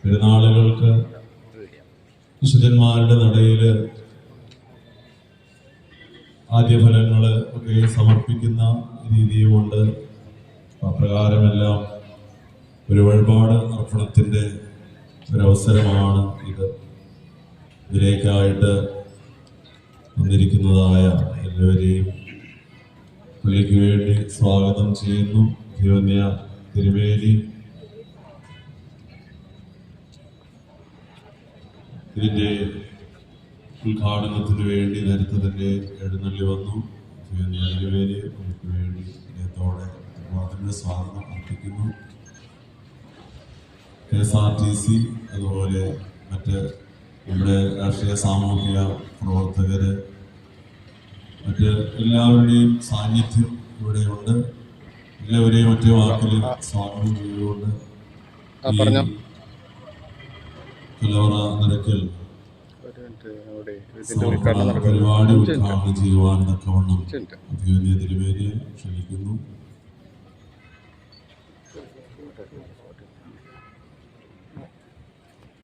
പെരുന്നാളുകൾക്ക് വിശുദ്ധന്മാരുടെ നടയിൽ ആദ്യഫലങ്ങൾ ഒക്കെ സമർപ്പിക്കുന്ന രീതിയുമുണ്ട്. അപ്രകാരമെല്ലാം ഒരു വഴിപാട് അർപ്പണത്തിൻ്റെ ഒരവസരമാണ് ഇത്. ഇതിലേക്കായിട്ട് വന്നിരിക്കുന്നതായ എല്ലാവരെയും പള്ളിക്ക് വേണ്ടി സ്വാഗതം ചെയ്യുന്നു. തിരുവന്യ തിരുവേലി ഇതിൻ്റെ ഉദ്ഘാടനത്തിന് വേണ്ടി നേരത്തെ തന്നെ എഴുന്നള്ളി വന്നു. തിരുവന്യ തിരുവേലി പള്ളിക്ക് വേണ്ടി ഇദ്ദേഹത്തോടെ അതിൻ്റെ സ്വാഗതം അർപ്പിക്കുന്നു. KSRTC അതുപോലെ മറ്റ് നമ്മുടെ രാഷ്ട്രീയ സാമൂഹിക പ്രവർത്തകര് മറ്റ് എല്ലാവരുടെയും സാന്നിധ്യം ഇവിടെയുണ്ട്. എല്ലാവരെയും ഒറ്റ വാക്കിൽ സ്വാഗതം ചെയ്തുകൊണ്ട് കലവറ നിരക്കൽ പരിപാടി ഉദ്ഘാടനം ചെയ്യുവാൻ തക്കവണ്ണം തിരുവന്യ തിരുവേലിയെ ക്ഷണിക്കുന്നു.